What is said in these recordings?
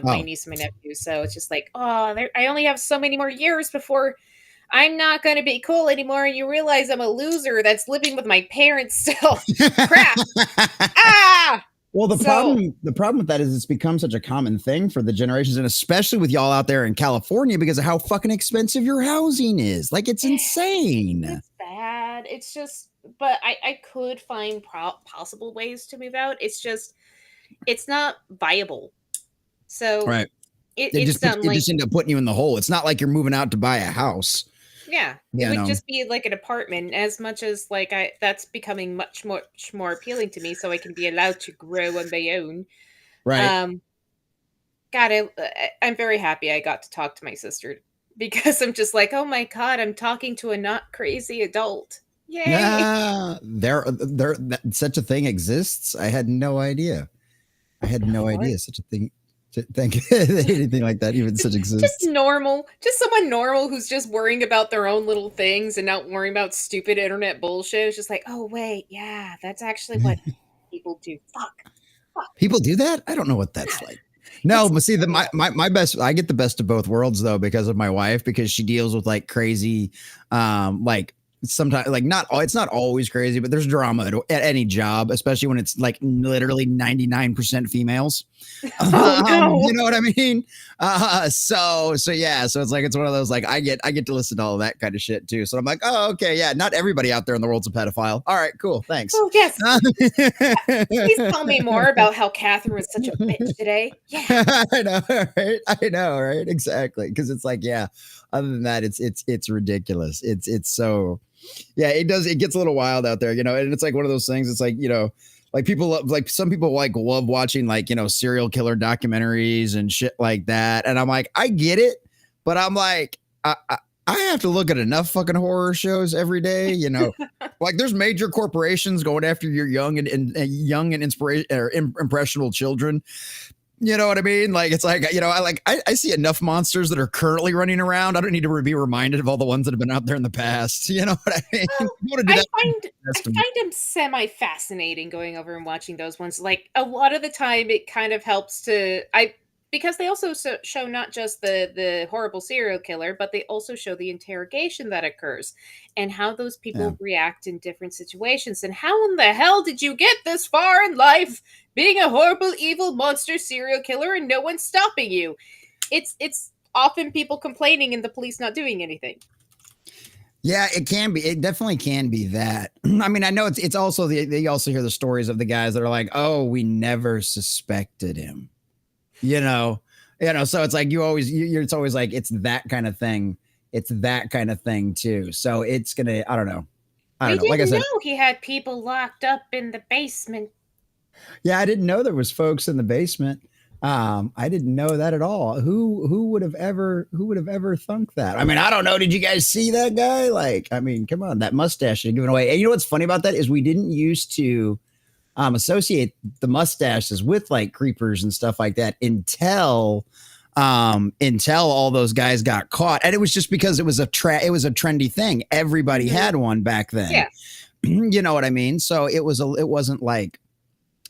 my niece and my nephew. So it's just like, oh, I only have so many more years before I'm not going to be cool anymore. And you realize I'm a loser that's living with my parents still. Crap. Ah. Well, the problem with that is it's become such a common thing for the generations, and especially with y'all out there in California because of how fucking expensive your housing is. Like, it's insane. It's bad. It's just, but I could find possible ways to move out. It's just, it's not viable. So right. It just ended up putting you in the hole. It's not like you're moving out to buy a house. Yeah, it would just be like an apartment. As much as like that's becoming much more appealing to me, so I can be allowed to grow on my own. Right. God, I'm very happy I got to talk to my sister because I'm just like, oh my God, I'm talking to a not crazy adult. Yay! Yeah, such a thing exists. I had no idea. I had no idea such a thing. Think anything like that even such exists. Just someone normal who's just worrying about their own little things and not worrying about stupid internet bullshit. It's just like, oh wait, yeah, that's actually what people do. Fuck. People do that? I don't know what that's like. No, but see, my best, I get the best of both worlds though because of my wife, because she deals with like crazy, like sometimes like it's not always crazy, but there's drama at any job, especially when it's like literally 99% females. Oh, no. You know what I mean? So yeah, so it's like, it's one of those, like I get to listen to all of that kind of shit too. So I'm like, oh, okay. Yeah. Not everybody out there in the world's a pedophile. All right, cool. Thanks. Oh, yes. Please tell me more about how Catherine was such a bitch today. Yeah. I know, right? Exactly. Cause it's like, yeah, other than that, it's ridiculous. It's so, yeah, it gets a little wild out there, you know, and it's like one of those things. It's like, you know, like some people like love watching like, you know, serial killer documentaries and shit like that. And I'm like, I get it, but I'm like, I have to look at enough fucking horror shows every day, you know, like there's major corporations going after your young and inspiration or impressionable children. You know what I mean? Like, it's like, you know, I see enough monsters that are currently running around. I don't need to be reminded of all the ones that have been out there in the past. You know what I mean? Well, I find them semi-fascinating going over and watching those ones. Like, a lot of the time it kind of helps because they also show not just the horrible serial killer, but they also show the interrogation that occurs and how those people react in different situations. And how in the hell did you get this far in life being a horrible, evil monster serial killer and no one's stopping you? It's often people complaining and the police not doing anything. Yeah, it can be. It definitely can be that. I mean, I know it's also they also hear the stories of the guys that are like, oh, we never suspected him. You know, so it's like it's always like, it's that kind of thing. It's that kind of thing too. So it's gonna, I don't know. Like I said, know he had people locked up in the basement. Yeah, I didn't know there was folks in the basement. I didn't know that at all. Who would have ever thunk that? I mean, I don't know. Did you guys see that guy? Like, I mean, come on, that mustache is giving away. And you know what's funny about that is we didn't used to associate the mustaches with like creepers and stuff like that until all those guys got caught. And it was just because it was a trendy thing. Everybody had one back then. Yeah. You know what I mean? So it wasn't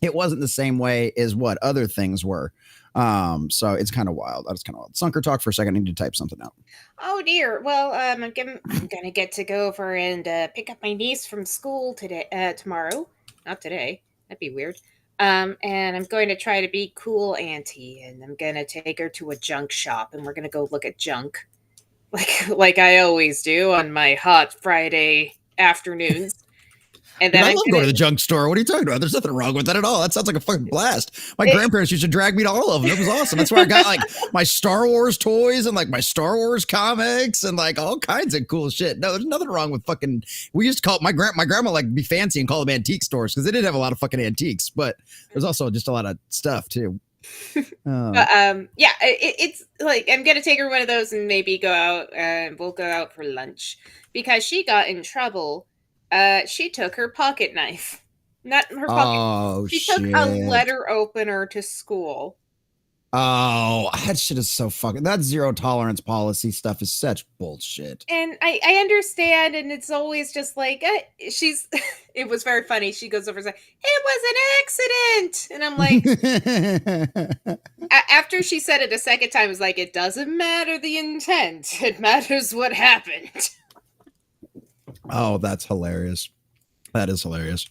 the same way as what other things were. So it's kind of wild. That's kind of wild. Sunker, talk for a second. I need to type something out. Oh dear. Well, I'm gonna get to go over and pick up my niece from school tomorrow. Not today. That'd be weird. And I'm going to try to be cool auntie, and I'm going to take her to a junk shop, and we're going to go look at junk. Like I always do on my hot Friday afternoons. And then I love going to the junk store. What are you talking about? There's nothing wrong with that at all. That sounds like a fucking blast. My grandparents used to drag me to all of them. It was awesome. That's where I got like my Star Wars toys and like my Star Wars comics and like all kinds of cool shit. No, there's nothing wrong with fucking. We used to call my grandma like be fancy and call them antique stores because they did have a lot of fucking antiques, but there's also just a lot of stuff too. Yeah, it's like I'm gonna take her one of those and maybe go out and we'll go out for lunch because she got in trouble. She took her pocket knife. Not her pocket. Oh, she took a letter opener to school. Oh, that shit is so fucking. That zero tolerance policy stuff is such bullshit. And I understand, and it's always just like she's. It was very funny. She goes over and says, "It was an accident," and I'm like, after she said it a second time, it's like it doesn't matter the intent; it matters what happened. Oh, that's hilarious. That is hilarious.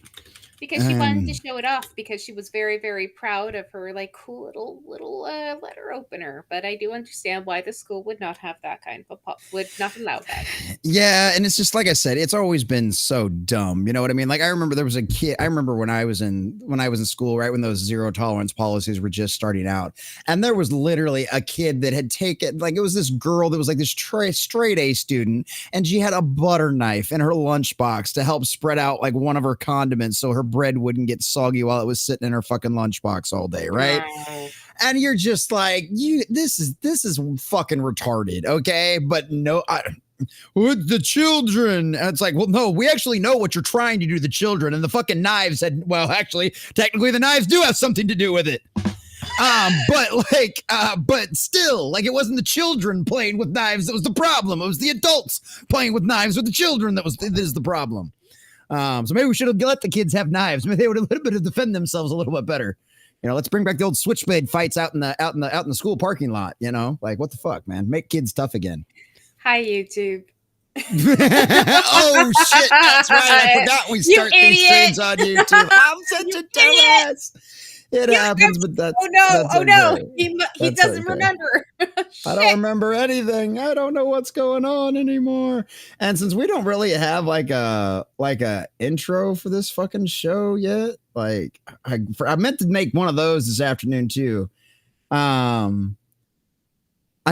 Because she wanted to show it off because she was very, very proud of her like cool little letter opener. But I do understand why the school would not have that kind of would not allow that. Yeah, and it's just like I said, it's always been so dumb. You know what I mean? Like I remember there was a kid. I remember when I was in school, right when those zero tolerance policies were just starting out, and there was literally a kid that had taken like it was this girl that was like this straight A student, and she had a butter knife in her lunchbox to help spread out like one of her condiments so her bread wouldn't get soggy while it was sitting in her fucking lunchbox all day, right? And you're just like, this is fucking retarded, okay? But no, with the children, and it's like, well, no, we actually know what you're trying to do to the children, and the fucking knives had, well, actually, technically, the knives do have something to do with it. But still, like, it wasn't the children playing with knives that was the problem. It was the adults playing with knives with the children that is the problem. So maybe we should have let the kids have knives. Maybe they would have a little bit to defend themselves a little bit better. You know, let's bring back the old switchblade fights out in the school parking lot. You know, like what the fuck, man? Make kids tough again. Hi, YouTube. Oh shit, that's right. I forgot we start these streams on YouTube. I'm such a dumbass. It happens, but that's no. He doesn't remember. I don't remember anything. I don't know what's going on anymore. And since we don't really have like a intro for this fucking show yet, like I meant to make one of those this afternoon too. I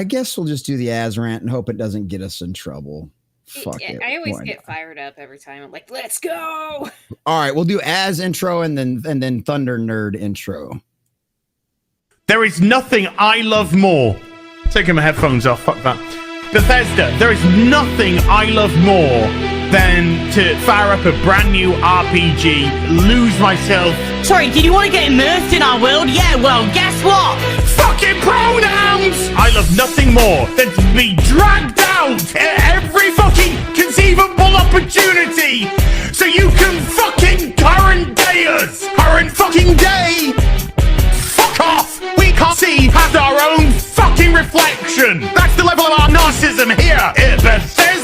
guess we'll just do the As rant and hope it doesn't get us in trouble. Fuck it. I always get fired up every time. I'm like, let's go. All right, we'll do As intro and then Thunder Nerd intro. There is nothing I love more. Taking my headphones off, fuck that. Bethesda, there is nothing I love more than to fire up a brand new RPG, lose myself. Sorry, did you want to get immersed in our world? Yeah, well, guess what? Fucking pronouns! I love nothing more than to be dragged out at every fucking conceivable opportunity so you can fucking current day us. Current fucking day! Fuck off! We can't see past our own fucking reflection. That's the level of our narcissism here at Bethesda.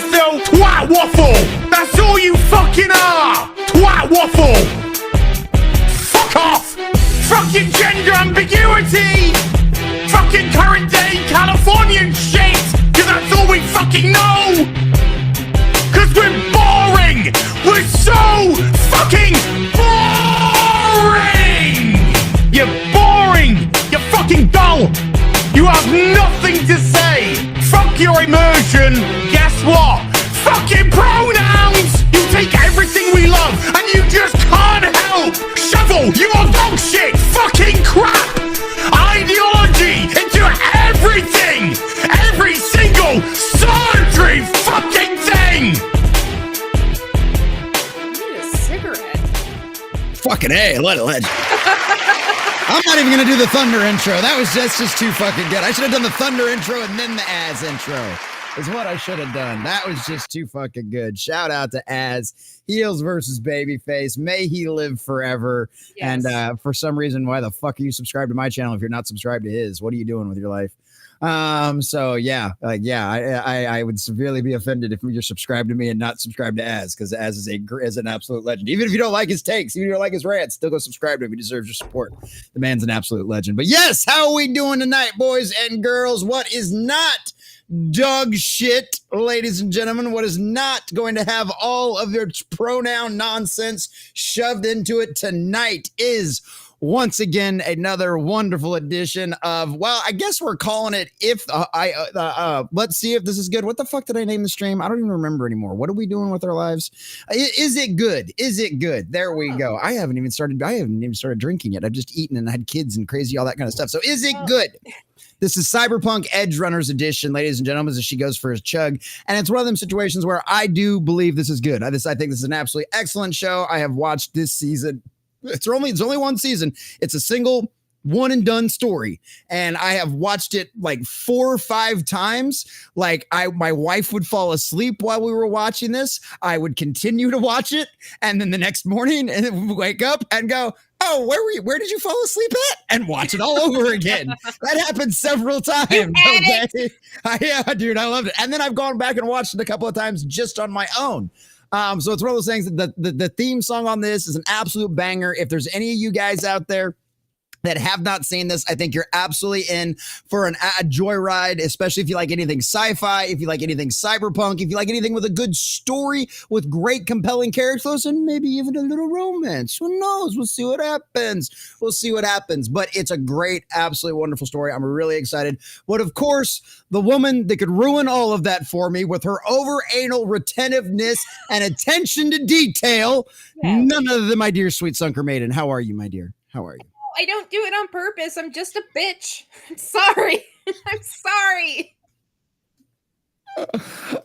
Twat waffle! That's all you fucking are! Twat waffle! Fuck off! Fucking gender ambiguity! Fucking current day Californian shit! Cause that's all we fucking know! Cause we're boring! We're so fucking boring! You're boring! You're fucking dull! You have nothing to say! Fuck your immersion! Guess what? Fucking pronouns! You take everything we love and you just can't help! Shovel your dog shit! Fucking crap! Ideology into everything! Every single solitary fucking thing! I need a cigarette. Fucking A, let it. I'm not even gonna do the Thunder intro. That's just too fucking good. I should have done the Thunder intro and then the Az intro. Is what I should have done. That was just too fucking good. Shout out to Az. Heels versus Babyface. May he live forever. Yes. And for some reason, why the fuck are you subscribed to my channel if you're not subscribed to his? What are you doing with your life? So yeah, I would severely be offended if you're subscribed to me and not subscribed to Az, because Az is an absolute legend. Even if you don't like his takes, even if you don't like his rants, still go subscribe to him. He deserves your support. The man's an absolute legend. But yes, how are we doing tonight, boys and girls? What is not dog shit, ladies and gentlemen, what is not going to have all of your pronoun nonsense shoved into it tonight is once again another wonderful edition of, well, I guess we're calling it let's see if this is good. What the fuck did I name the stream? I don't even remember anymore. What are we doing with our lives? Is it good? Is it good? There we go. I haven't even started drinking yet. I've just eaten and had kids and crazy, all that kind of stuff. So is it good? This is Cyberpunk Edgerunners edition, ladies and gentlemen, as she goes for his chug. And it's one of them situations where I do believe this is good. I think this is an absolutely excellent show. I have watched this season. It's only one season. It's a single one and done story, and I have watched it like 4 or 5 times. Like my wife would fall asleep while we were watching this. I would continue to watch it, and then the next morning and then wake up and go, oh, where were you? Where did you fall asleep at? And watch it all over again. That happened several times. Okay? Yeah, dude, I loved it. And then I've gone back and watched it a couple of times just on my own. So it's one of those things that the theme song on this is an absolute banger. If there's any of you guys out there that have not seen this, I think you're absolutely in for a joyride, especially if you like anything sci-fi, if you like anything cyberpunk, if you like anything with a good story, with great compelling characters, and maybe even a little romance. Who knows? We'll see what happens. We'll see what happens. But it's a great, absolutely wonderful story. I'm really excited. But of course, the woman that could ruin all of that for me with her over-anal retentiveness and attention to detail, none other than my dear sweet Sunkermaiden. How are you, my dear? How are you? I don't do it on purpose. I'm just a bitch. I'm sorry. I'm sorry.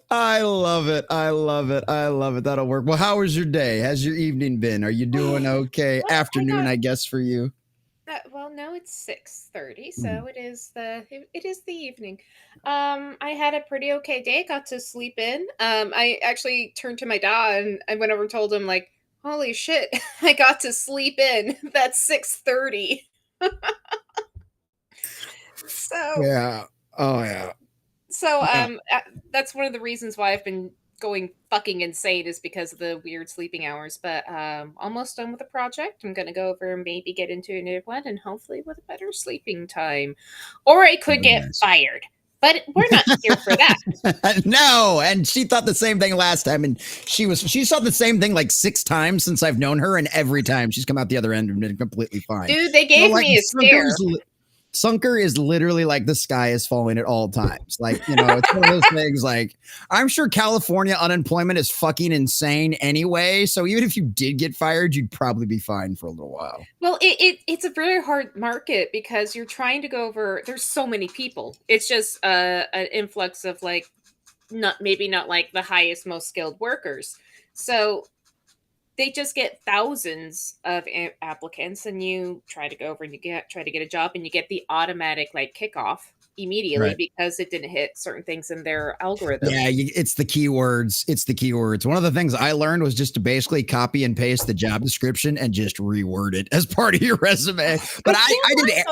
I love it. I love it. I love it. That'll work. Well, how was your day? How's your evening been? Are you doing okay? Well, Afternoon, I guess, for you. Well, no, it's 6:30, so it is the evening. I had a pretty okay day. Got to sleep in. I actually turned to my dad and I went over and told him, like, holy shit, I got to sleep in. That's 6:30. So Yeah. Oh, yeah. So that's one of the reasons why I've been going fucking insane is because of the weird sleeping hours. But almost done with the project. I'm gonna go over and maybe get into a new one, and hopefully with a better sleeping time. Or I could get fired. But we're not here for that. No, and she thought the same thing last time, and she saw the same thing like 6 times since I've known her, and every time she's come out the other end and been completely fine. Dude, they gave me a scare. Sunker is literally like the sky is falling at all times. Like, you know, it's one of those things. Like, I'm sure California unemployment is fucking insane anyway. So even if you did get fired, you'd probably be fine for a little while. Well, it's a very hard market because you're trying to go over. There's so many people. It's just an influx of like not like the highest, most skilled workers. So they just get thousands of applicants, and you try to go over and try to get a job, and you get the automatic like kickoff immediately because it didn't hit certain things in their algorithm. Yeah, it's the keywords. It's the keywords. One of the things I learned was just to basically copy and paste the job description and just reword it as part of your resume. But I did.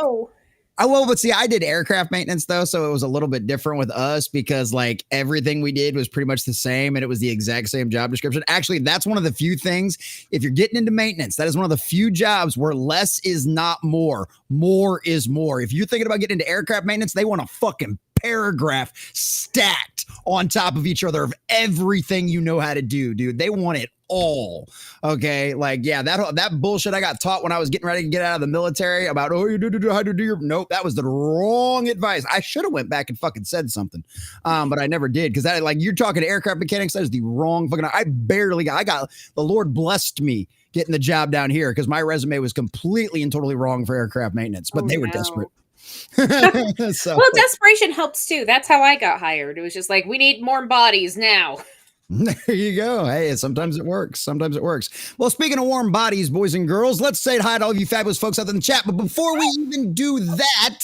But see, I did aircraft maintenance though, so it was a little bit different with us because like everything we did was pretty much the same, and it was the exact same job description. Actually, that's one of the few things. If you're getting into maintenance, that is one of the few jobs where less is not more. More is more. If you're thinking about getting into aircraft maintenance, they want a fucking paragraph stacked on top of each other of everything you know how to do, dude. They want it all. Okay, like yeah, that bullshit I got taught when I was getting ready to get out of the military about you do how to do your nope, that was the wrong advice. I should have went back and fucking said something, but I never did because that like you're talking to aircraft mechanics. That is the wrong fucking. I got the Lord blessed me getting the job down here because my resume was completely and totally wrong for aircraft maintenance, but they were desperate. So. Well, desperation helps too. That's how I got hired. It was just like we need more bodies now. There you go. Hey, sometimes it works. Sometimes it works. Well, speaking of warm bodies, boys and girls, let's say hi to all of you fabulous folks out there in the chat. But before we even do that,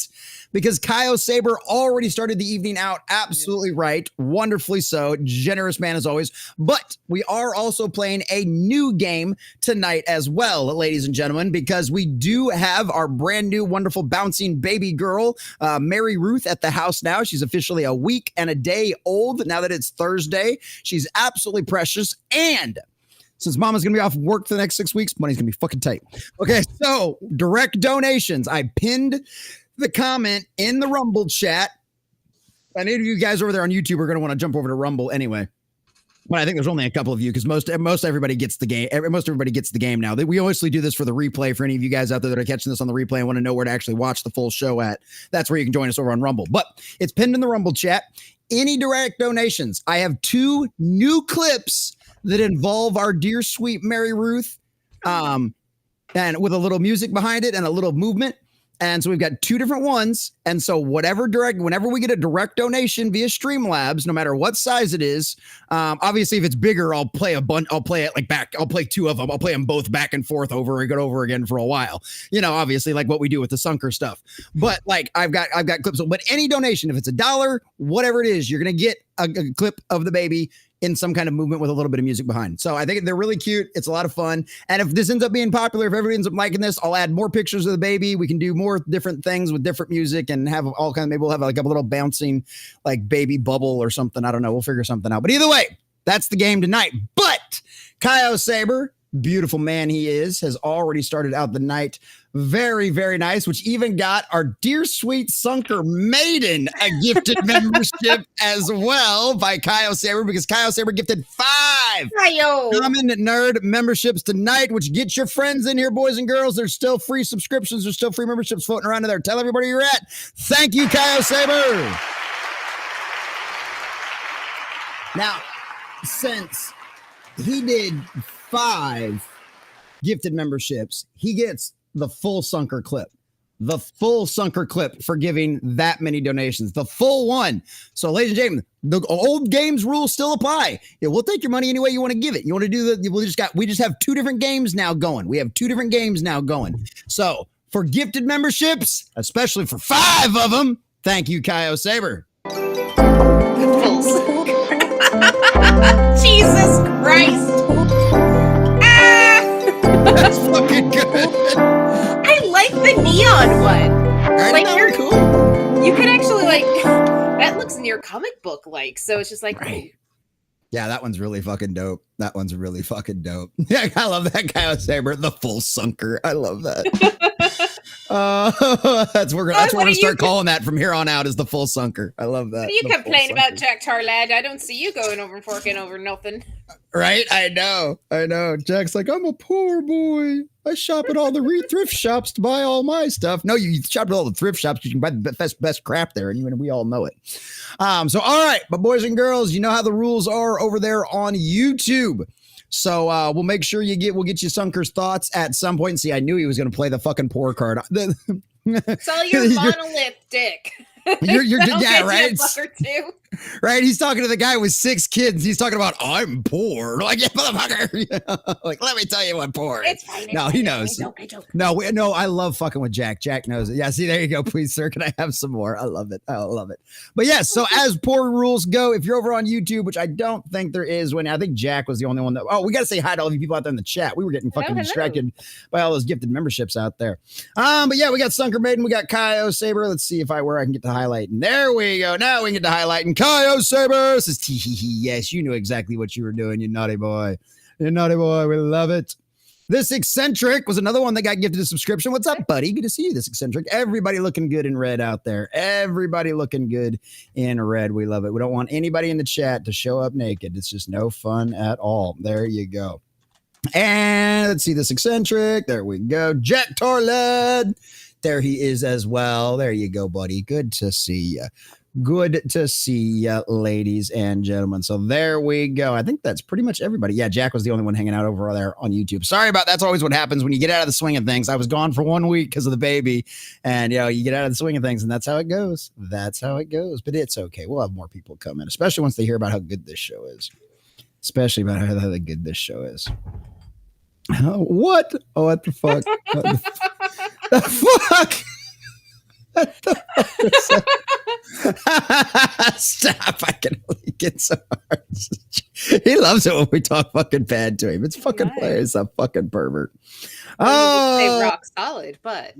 because Kyle Saber already started the evening out absolutely right. Wonderfully so. Generous man as always. But we are also playing a new game tonight as well, ladies and gentlemen, because we do have our brand new, wonderful, bouncing baby girl, Mary Ruth, at the house now. She's officially a week and a day old now that it's Thursday. She's absolutely precious. And since Mama's going to be off work for the next 6 weeks, money's going to be fucking tight. Okay, so direct donations. I pinned the comment in the Rumble chat. I know you guys over there on YouTube are going to want to jump over to Rumble anyway. But I think there's only a couple of you because most everybody gets the game. Most everybody gets the game now. We mostly do this for the replay. For any of you guys out there that are catching this on the replay and want to know where to actually watch the full show at, that's where you can join us over on Rumble. But it's pinned in the Rumble chat. Any direct donations? I have 2 new clips that involve our dear sweet Mary Ruth, and with a little music behind it and a little movement. And so we've got 2 different ones. And so whenever we get a direct donation via Streamlabs, no matter what size it is, obviously if it's bigger, I'll play it like back. I'll play 2 of them. I'll play them both back and forth over and over again for a while. Obviously like what we do with the Sunker stuff. But like I've got clips. But any donation, if it's $1, whatever it is, you're gonna get a clip of the baby in some kind of movement with a little bit of music behind. So I think they're really cute. It's a lot of fun. And if this ends up being popular, if everybody ends up liking this, I'll add more pictures of the baby. We can do more different things with different music and have all kind of, maybe we'll have like a little bouncing like baby bubble or something. I don't know. We'll figure something out. But either way, that's the game tonight. But Kyo Saber, beautiful man he is, has already started out the night very, very nice, which even got our dear sweet Sunkermaiden a gifted membership as well by Kyo Saber, because Kyo Saber gifted 5 Common Nerd memberships tonight, which get your friends in here, boys and girls. There's still free subscriptions. There's still free memberships floating around in there. Tell everybody you're at. Thank you, Kyo Saber. Now, since he did 5 gifted memberships, he gets the full Sunker clip. The full Sunker clip for giving that many donations. The full one. So, ladies and gentlemen, the old games rules still apply. Yeah, we'll take your money any way you want to give it. You want to do we just have 2 different games now going. We have 2 different games now going. So, for gifted memberships, especially for 5 of them, thank you, Kyo Saber. Jesus Christ. That's fucking good. I like the neon one. Like, you're cool. You could actually that looks near comic book like. So it's just like, right. Yeah, that one's really fucking dope. That one's really fucking dope. Yeah, I love that Kyo Saber, the full Sunker. I love that. That's what we're gonna start calling that from here on out, is the full Sunker. I love that. What do you complain about, Jack Tarlad? I don't see you going over and forking over nothing. Right? I know. Jack's like, I'm a poor boy. I shop at all the thrift shops to buy all my stuff. No, you shop at all the thrift shops. You can buy the best crap there, and we all know it. So, all right, but boys and girls, you know how the rules are over there on YouTube. So we'll make sure we'll get you Sunker's thoughts at some point. And see, I knew he was going to play the fucking poor card. It's all your monolith dick. You're yeah, right. Too. Right. He's talking to the guy with 6 kids. He's talking about, I'm poor. Like, yeah, motherfucker. Like, let me tell you what poor is. It's fine. No, he knows. I joke. No, I love fucking with Jack. Jack knows it. Yeah, see, there you go. Please, sir, can I have some more? I love it. But yes, so as poor rules go, if you're over on YouTube, which I don't think there is, I think Jack was the only one that, we got to say hi to all of you people out there in the chat. We were getting fucking distracted by all those gifted memberships out there. But yeah, we got Sunkermaiden, we got Kyo Saber. Let's see where I can get to highlighting. There we go. Now we can get to highlighting. Kyo Saber says, yes, you knew exactly what you were doing, you naughty boy. We love it. This Eccentric was another one that got gifted a subscription. What's up, buddy? Good to see you, this Eccentric. Everybody looking good in red out there. Everybody looking good in red. We love it. We don't want anybody in the chat to show up naked. It's just no fun at all. There you go. And let's see this Eccentric. There we go. Jack Tarled. There he is as well. There you go, buddy. Good to see you. Good to see you, ladies and gentlemen. So there we go. I think that's pretty much everybody. Yeah, Jack was the only one hanging out over there on YouTube. Sorry about that. That's always what happens when you get out of the swing of things. I was gone for 1 week because of the baby. And, you get out of the swing of things, and that's how it goes. But it's okay. We'll have more people come in, especially once they hear about how good this show is. What? Oh, what the fuck? The fuck? Stop. I can only get so hard. He loves it when we talk fucking bad to him. It's fucking hilarious. A fucking pervert. Oh, rock solid, but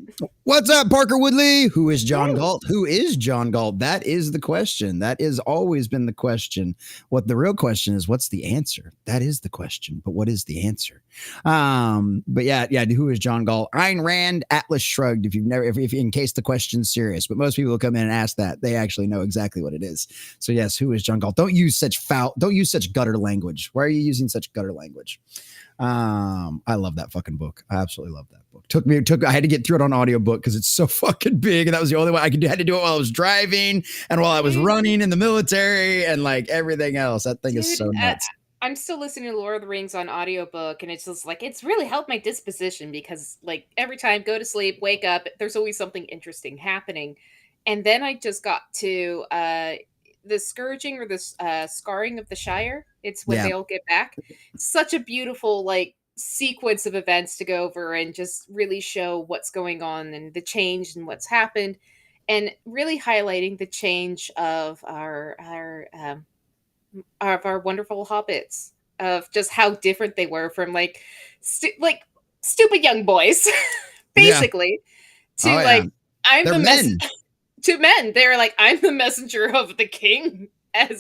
what's up, Parker Woodley? Who is John Galt? That is the question. That has always been the question. What the real question is, what's the answer? That is the question, but what is the answer? But yeah, who is John Galt? Ayn Rand, Atlas Shrugged. If in case the question's serious, but most people will come in and ask that. They actually know exactly what it is. So yes, who is John Galt? Don't use such gutter language. Why are you using such gutter language? I love that fucking book. I absolutely love that book. I had to get through it on audiobook because it's so fucking big, and that was the only way I had to do it while I was driving and while I was running in the military and like everything else. That thing is so nuts. I'm still listening to Lord of the Rings on audiobook, and it's just like it's really helped my disposition because like every time go to sleep, wake up, there's always something interesting happening. And then I just got to the scourging or the scarring of the Shire. It's when Yeah. they all get back. Such a beautiful like sequence of events to go over and just really show what's going on and the change and what's happened, and really highlighting the change of our wonderful hobbits, of just how different they were from like like stupid young boys Yeah. basically to Oh yeah. like I'm They're the men. to men. They're like I'm the messenger of the king,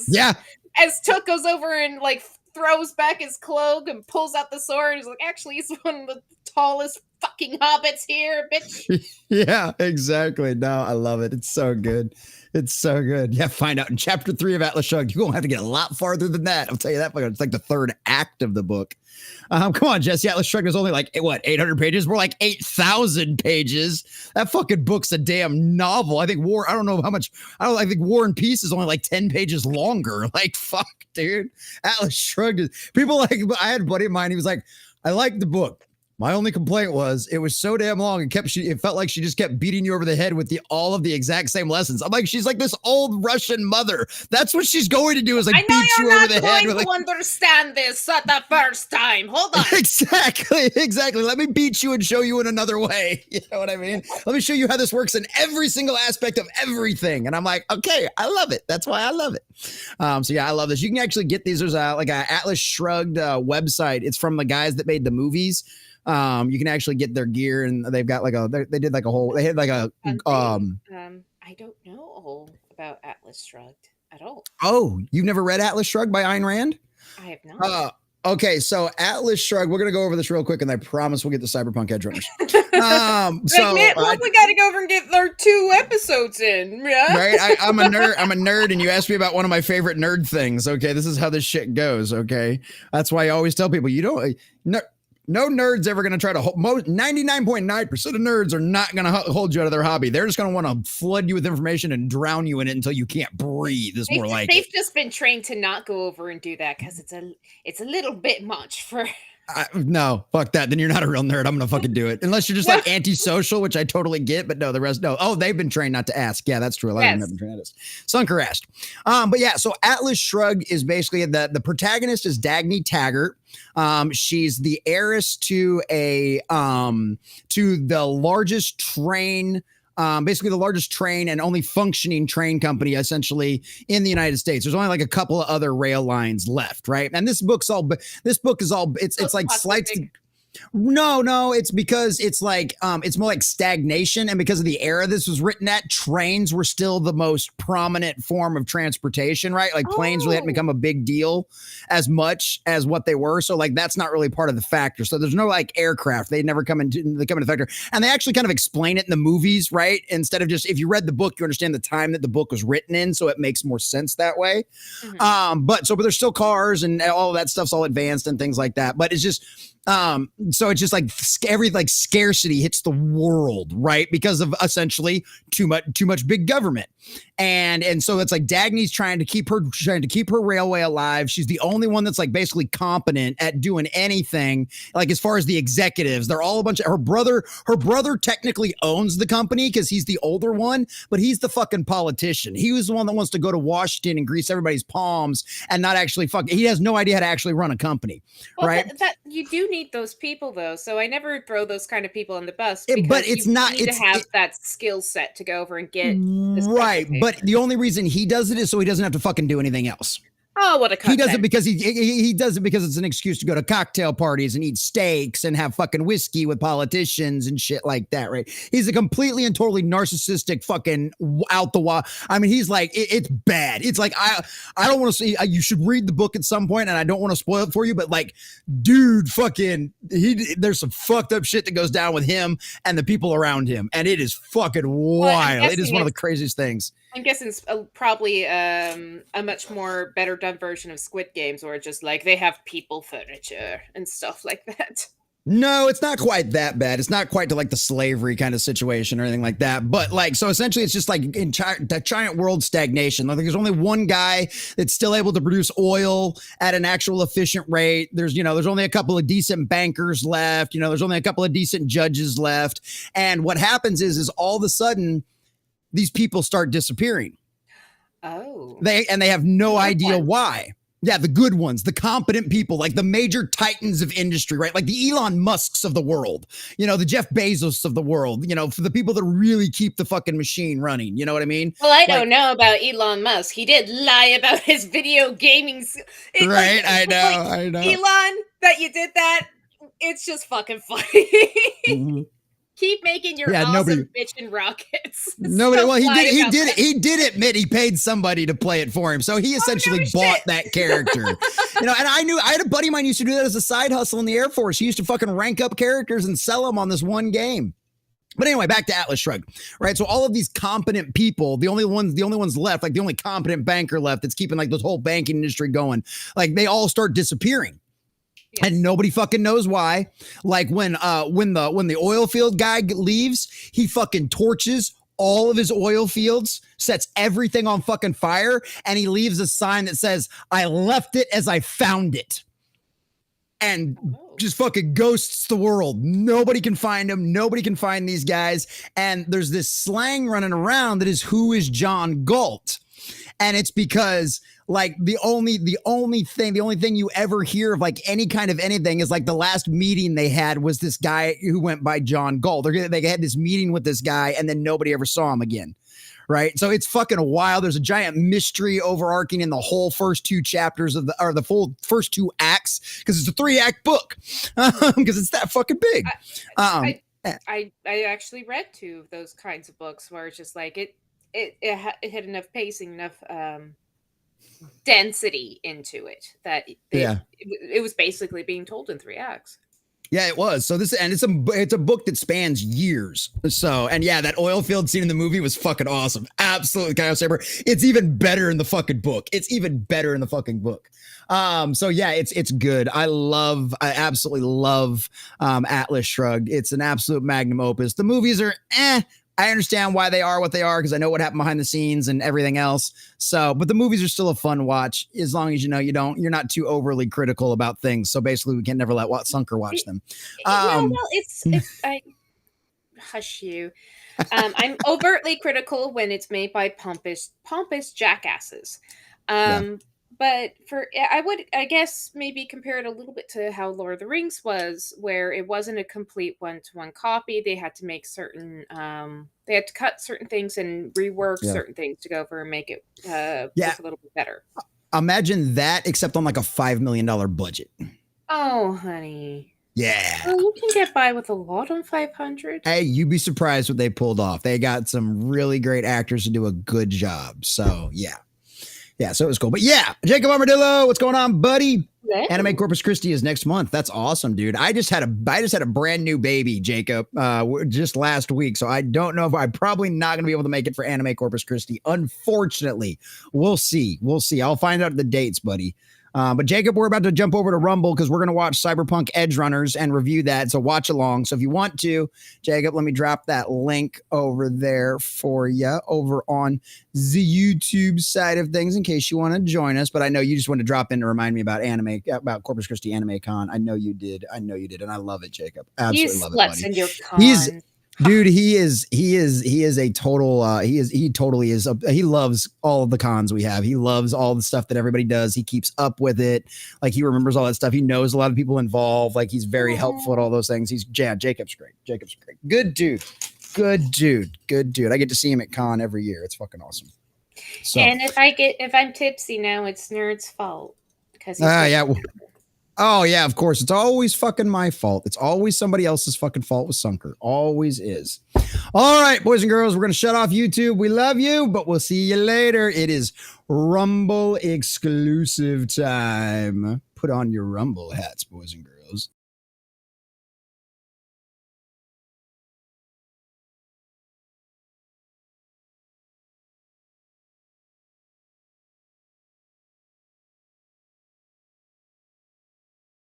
Yeah. as Took goes over and like throws back his cloak and pulls out the sword. He's like, actually, he's one of the tallest fucking hobbits here, bitch. Yeah, exactly. No, I love it. It's so good. It's so good. Yeah, find out in chapter 3 of Atlas Shrugged. You're gonna have to get a lot farther than that. I'll tell you that. It's like the third act of the book. Come on, Jesse. Atlas Shrugged is only like what 800 pages. We're like 8,000 pages. That fucking book's a damn novel. I think War. I don't know how much. I think War and Peace is only like 10 pages longer. Like fuck, dude. Atlas Shrugged is. People like. I had a buddy of mine. He was like, I liked the book. My only complaint was it was so damn long and it felt like she just kept beating you over the head with all of the exact same lessons. I'm like, she's like this old Russian mother. That's what she's going to do is like beat you over the head. You're not going to understand this at the first time. Hold on. Exactly. Let me beat you and show you in another way. You know what I mean? Let me show you how this works in every single aspect of everything. And I'm like, okay, I love it. That's why I love it. So yeah, I love this. You can actually get these. There's like a Atlas Shrugged website. It's from the guys that made the movies. You can actually get their gear, and they've got like they did like a whole, they had like a I don't know about Atlas Shrugged at all. Oh, you've never read Atlas Shrugged by Ayn Rand? I have not. Okay, so Atlas Shrugged, we're gonna go over this real quick, and I promise we'll get to Cyberpunk Edgerunners. So man, we gotta go over and get our 2 episodes in, yeah. Right? I'm a nerd, and you asked me about one of my favorite nerd things. Okay, this is how this shit goes. Okay, that's why I always tell people no nerd's ever going to try to hold. 99.9% of nerds are not going to hold you out of their hobby. They're just going to want to flood you with information and drown you in it until you can't breathe. Is more like they've just been trained to not go over and do that because it's a little bit much for. No, fuck that. Then you're not a real nerd. I'm gonna fucking do it. Unless you're just like antisocial, which I totally get, but no, the rest, no. Oh, they've been trained not to ask. Yeah, that's true. A lot of them have been trained to ask. Sunker asked. But yeah, so Atlas Shrugged is basically the protagonist is Dagny Taggart. She's the heiress to the largest train. Basically the largest train and only functioning train company essentially in the United States. There's only like a couple of other rail lines left, right? And this book is all it's like slight. No, it's because it's like it's more like stagnation, and because of the era this was written at, trains were still the most prominent form of transportation, right? Like planes really hadn't become a big deal as much as what they were, so like that's not really part of the factor. So there's no like aircraft, they come into factor, and they actually kind of explain it in the movies, right? Instead of just, if you read the book, you understand the time that the book was written in, so it makes more sense that way. But there's still cars and all of that stuff's all advanced and things like that, but it's just so it's just like every like scarcity hits the world, right? Because of essentially too much big government. And so it's like Dagny's trying to keep her railway alive. She's the only one that's like basically competent at doing anything. Like as far as the executives, they're all a bunch of her brother technically owns the company because he's the older one, but he's the fucking politician. He was the one that wants to go to Washington and grease everybody's palms and not actually he has no idea how to actually run a company. Well, right. That you do need those people though. So I never throw those kind of people in the bus. But it's not, you need to have that skill set to go over and get this right. But the only reason he does it is so he doesn't have to fucking do anything else. Oh, what a cunt. He does it because he does it because it's an excuse to go to cocktail parties and eat steaks and have fucking whiskey with politicians and shit like that, right? He's a completely and totally narcissistic fucking out the wall. I mean, he's like, it's bad. It's like, I don't want to say, you should read the book at some point, and I don't want to spoil it for you, but like, dude, there's some fucked up shit that goes down with him and the people around him, and it is fucking wild. It is one of the craziest things. I'm guessing it's probably a much more better done version of Squid Games, where it's just like they have people furniture and stuff like that. No, it's not quite that bad. It's not quite to like the slavery kind of situation or anything like that. But like, so essentially, it's just like in the giant world stagnation. Like, there's only one guy that's still able to produce oil at an actual efficient rate. There's only a couple of decent bankers left. There's only a couple of decent judges left. And what happens is all of a sudden, these people start disappearing. Oh, They have no idea ones. why. Yeah, the good ones, the competent people, like the major titans of industry, right? Like the Elon Musks of the world, the Jeff Bezos of the world, for the people that really keep the fucking machine running. You know what I mean? Well, I don't know about Elon Musk. He did lie about his video gaming. Right? I know. Elon, that you did that. It's just fucking funny. Mm-hmm. Keep making your awesome bitchin' rockets. Nobody. Well, he did admit he paid somebody to play it for him, so he essentially bought that character. And I had a buddy of mine used to do that as a side hustle in the Air Force. He used to fucking rank up characters and sell them on this one game. But anyway, back to Atlas Shrugged, right? So all of these competent people, the only ones left, like the only competent banker left that's keeping like this whole banking industry going, like they all start disappearing. Yes. And nobody fucking knows why. Like when the oil field guy leaves, he fucking torches all of his oil fields, sets everything on fucking fire, and he leaves a sign that says, "I left it as I found it." And just fucking ghosts the world. Nobody can find him. Nobody can find these guys. And there's this slang running around that is, who is John Galt? And it's because like the only thing you ever hear of like any kind of anything is like the last meeting they had was this guy who went by John Galt. They had this meeting with this guy and then nobody ever saw him again. Right. So it's fucking wild. There's a giant mystery overarching in the whole first two chapters the full first two acts, because it's a 3-act book, because it's that fucking big. I actually read 2 of those kinds of books where it's just like it had enough pacing, enough density into it that it was basically being told in 3 acts. Yeah, it was. So it's a book that spans years. So, and yeah, that oil field scene in the movie was fucking awesome. Absolutely, Kyle Saber. It's even better in the fucking book. So yeah, it's good. I absolutely love Atlas Shrugged. It's an absolute magnum opus. The movies are I understand why they are what they are, because I know what happened behind the scenes and everything else. So, but the movies are still a fun watch as long as you're not too overly critical about things. So basically, we can never let Sunker watch them. I hush you. I'm overtly critical when it's made by pompous jackasses. But I would, I guess, maybe compare it a little bit to how Lord of the Rings was, where it wasn't a complete one-to-one copy. They had to make certain, they had to cut certain things and rework certain things to go over and make it look a little bit better. Imagine that, except on like a $5 million budget. Oh, honey. Yeah. Well, you can get by with a lot on 500. Hey, you'd be surprised what they pulled off. They got some really great actors to do a good job. So, yeah. Yeah, so it was cool. But yeah, Jacob Armadillo, what's going on, buddy? Yeah. Anime Corpus Christi is next month. That's awesome, dude. I just had a brand new baby, Jacob, just last week. So I don't know if I'm probably not going to be able to make it for Anime Corpus Christi. Unfortunately, we'll see. I'll find out the dates, buddy. But Jacob, we're about to jump over to Rumble because we're going to watch Cyberpunk Edgerunners and review that. So watch along. So if you want to, Jacob, let me drop that link over there for you over on the YouTube side of things in case you want to join us. But I know you just want to drop in to remind me about Corpus Christi Anime Con. I know you did. And I love it, Jacob. Absolutely love it, buddy. In your con. Dude, he is a total, he totally is. He loves all of the cons we have. He loves all the stuff that everybody does. He keeps up with it. Like he remembers all that stuff. He knows a lot of people involved. Like he's very helpful at all those things. Jacob's great. Good dude. I get to see him at con every year. It's fucking awesome. So, and if I'm tipsy now, it's Nerd's fault. Because oh, yeah, of course. It's always fucking my fault. It's always somebody else's fucking fault with Sunker. Always is. All right, boys and girls, we're going to shut off YouTube. We love you, but we'll see you later. It is Rumble exclusive time. Put on your Rumble hats, boys and girls.